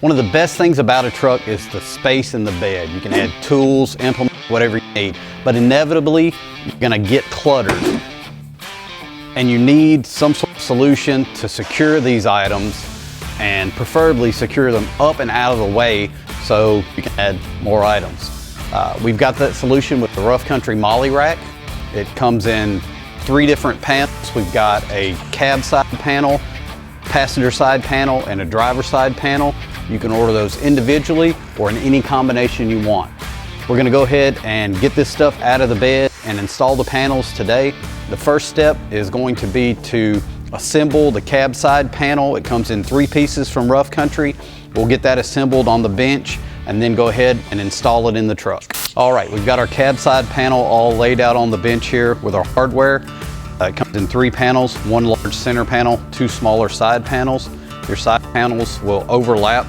One of the best things about a truck is the space in the bed. You can add tools, implements, whatever you need, but inevitably you're gonna get cluttered. And you need some sort of solution to secure these items and preferably secure them up and out of the way so you can add more items. We've got that solution with the Rough Country Molle rack. It comes in 3 different panels. We've got a cab side panel, passenger side panel, and a driver side panel. You can order those individually or in any combination you want. We're gonna go ahead and get this stuff out of the bed and install the panels today. The first step is going to be to assemble the cab side panel. It comes in 3 pieces from Rough Country. We'll get that assembled on the bench and then go ahead and install it in the truck. All right, we've got our cab side panel all laid out on the bench here with our hardware. It comes in 3 panels, 1 large center panel, 2 smaller side panels. Your side panels will overlap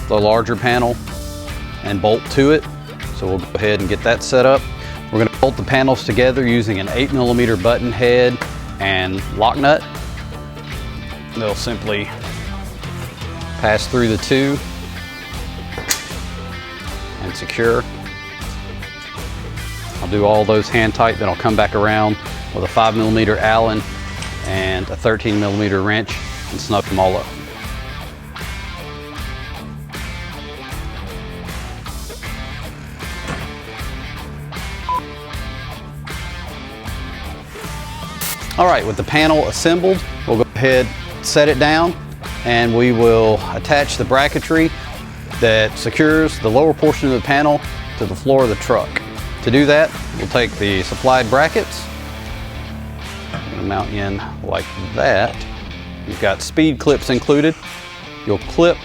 the larger panel and bolt to it. So we'll go ahead and get that set up. We're gonna bolt the panels together using an 8mm button head and lock nut. They'll simply pass through the 2 and secure. I'll do all those hand tight, then I'll come back around with a 5mm Allen and a 13mm wrench and snug them all up. All right, with the panel assembled, we'll go ahead, set it down, and we will attach the bracketry that secures the lower portion of the panel to the floor of the truck. To do that, we'll take the supplied brackets, mount in like that. You've got speed clips included. You'll clip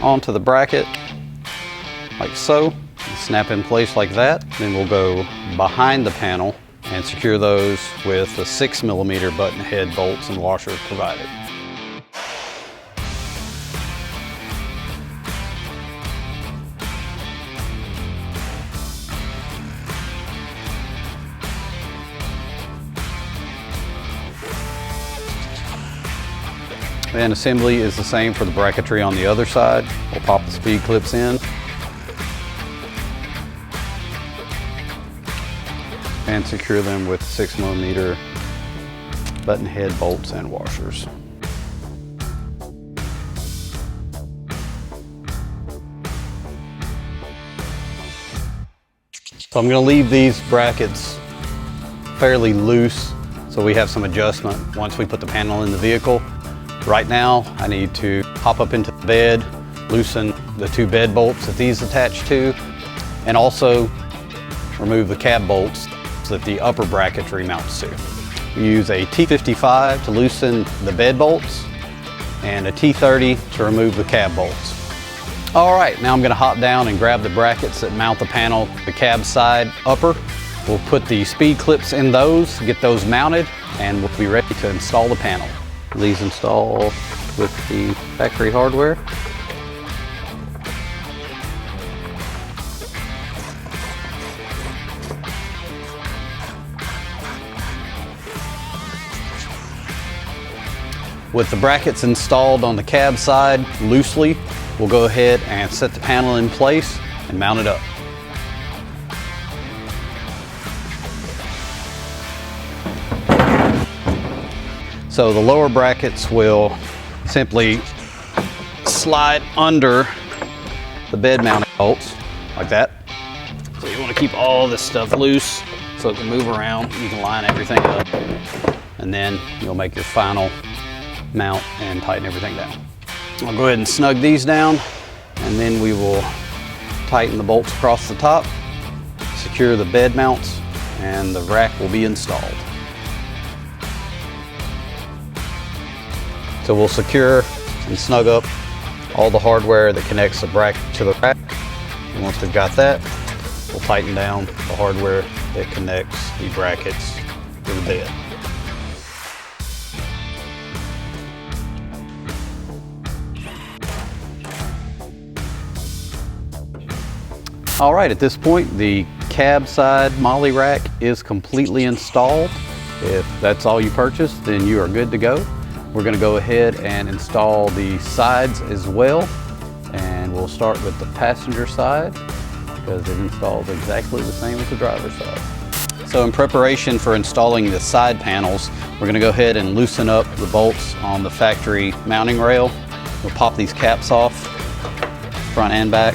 onto the bracket like so, snap in place like that. Then we'll go behind the panel and secure those with the 6mm button head bolts and washers provided. And assembly is the same for the bracketry on the other side. We'll pop the speed clips in and secure them with 6mm button head bolts and washers. So I'm going to leave these brackets fairly loose so we have some adjustment once we put the panel in the vehicle. Right now I need to hop up into the bed, loosen the 2 bed bolts that these attach to, and also remove the cab bolts that the upper bracketry mounts to. We use a T55 to loosen the bed bolts and a T30 to remove the cab bolts. All right, now I'm gonna hop down and grab the brackets that mount the panel, the cab side upper. We'll put the speed clips in those, get those mounted, and we'll be ready to install the panel. These install with the factory hardware. With the brackets installed on the cab side loosely, we'll go ahead and set the panel in place and mount it up. So the lower brackets will simply slide under the bed mounting bolts like that. So you want to keep all this stuff loose so it can move around. You can line everything up and then you'll make your final mount and tighten everything down. I'll go ahead and snug these down and then we will tighten the bolts across the top, secure the bed mounts, and the rack will be installed. So we'll secure and snug up all the hardware that connects the bracket to the rack. And once we've got that, we'll tighten down the hardware that connects the brackets to the bed. All right, at this point, the cab side Molle rack is completely installed. If that's all you purchased, then you are good to go. we're going to go ahead and install the sides as well. And we'll start with the passenger side because it installs exactly the same as the driver's side. So in preparation for installing the side panels, we're going to go ahead and loosen up the bolts on the factory mounting rail. We'll pop these caps off, front and back.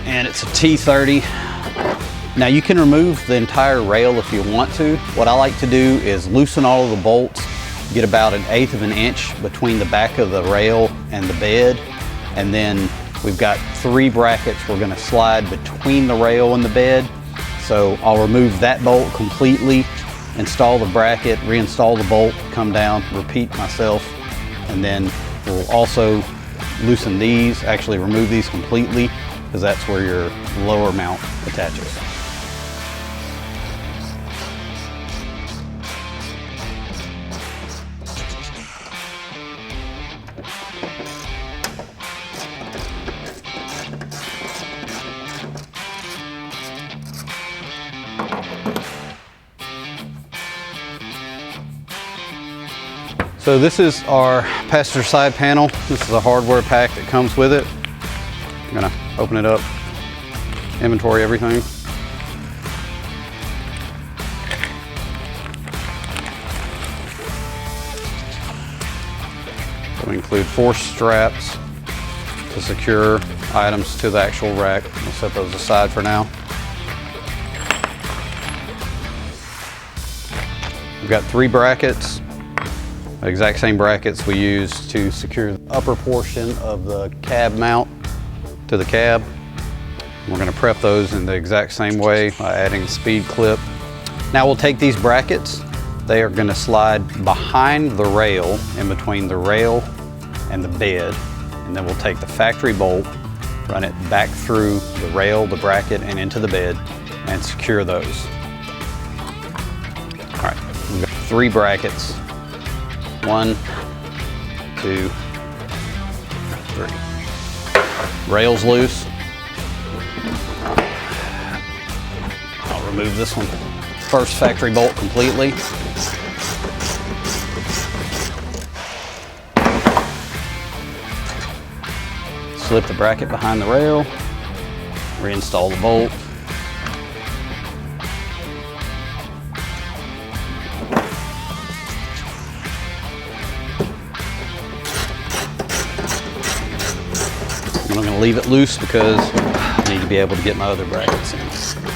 And it's a T30. Now you can remove the entire rail if you want to. What I like to do is loosen all of the bolts, get about 1/8 of an inch between the back of the rail and the bed, and then we've got 3 brackets we're going to slide between the rail and the bed. So I'll remove that bolt completely, install the bracket, reinstall the bolt, come down, repeat myself, and then we'll also loosen these, actually remove these completely, because that's where your lower mount attaches. So this is our passenger side panel. This is a hardware pack that comes with it. I'm gonna open it up, inventory everything. So we include 4 straps to secure items to the actual rack. We'll set those aside for now. We've got 3 brackets. The exact same brackets we use to secure the upper portion of the cab mount to the cab. We're going to prep those in the exact same way by adding a speed clip. Now we'll take these brackets. They are going to slide behind the rail, in between the rail and the bed, and then we'll take the factory bolt, run it back through the rail, the bracket, and into the bed, and secure those. All right, we've got 3 brackets. 1, 2, 3. Rail's loose. I'll remove this one. First factory bolt completely. Slip the bracket behind the rail. Reinstall the bolt. I'm going to leave it loose because I need to be able to get my other brackets in.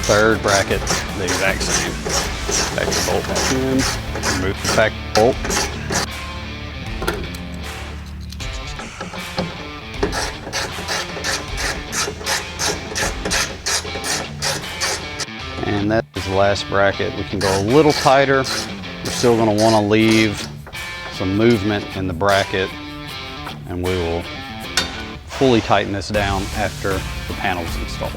3rd bracket, the exact same. Factory bolt back in, remove the factory bolt. And that is the last bracket. We can go a little tighter. We're still going to want to leave some movement in the bracket, and we will fully tighten this down after the panel's installed.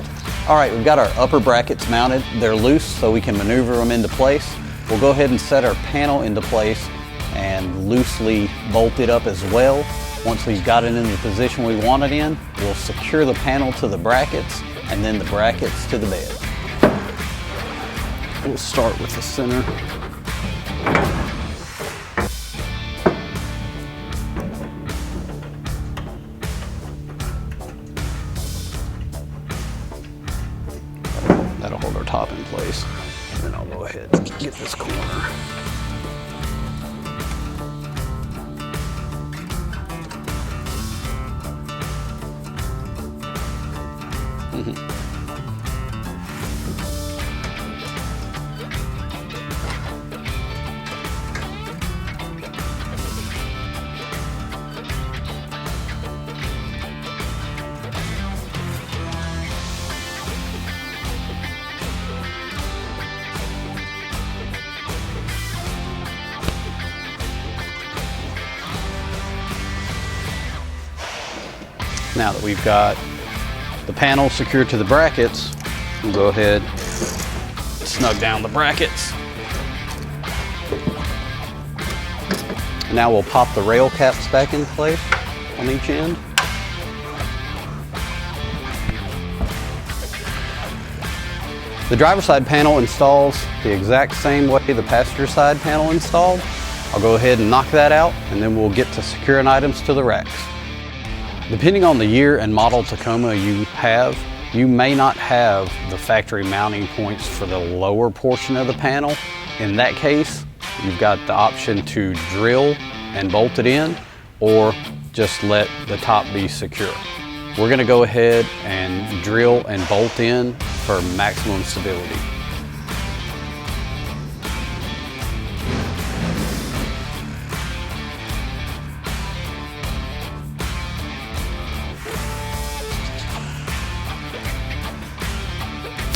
All right, we've got our upper brackets mounted. They're loose, so we can maneuver them into place. We'll go ahead and set our panel into place and loosely bolt it up as well. Once we've got it in the position we want it in, we'll secure the panel to the brackets and then the brackets to the bed. We'll start with the center. That'll hold our top in place. And then I'll go ahead and get this corner. Now that we've got the panel secured to the brackets, we'll go ahead and snug down the brackets. Now we'll pop the rail caps back in place on each end. The driver's side panel installs the exact same way the passenger side panel installed. I'll go ahead and knock that out, and then we'll get to securing items to the racks. Depending on the year and model Tacoma you have, you may not have the factory mounting points for the lower portion of the panel. In that case, you've got the option to drill and bolt it in, or just let the top be secure. We're going to go ahead and drill and bolt in for maximum stability.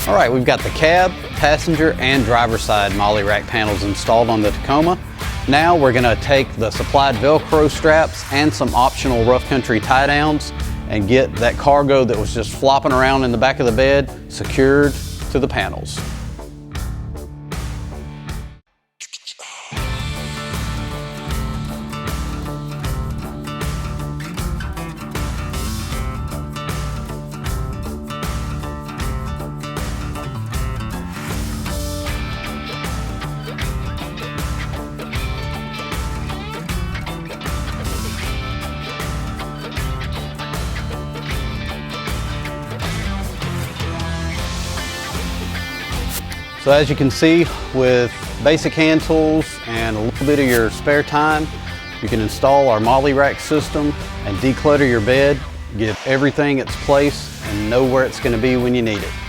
All right, we've got the cab, passenger, and driver side Molle rack panels installed on the Tacoma. Now we're gonna take the supplied Velcro straps and some optional rough country tie downs and get that cargo that was just flopping around in the back of the bed secured to the panels. So as you can see, with basic hand tools and a little bit of your spare time, you can install our Molle rack system and declutter your bed, give everything its place, and know where it's going to be when you need it.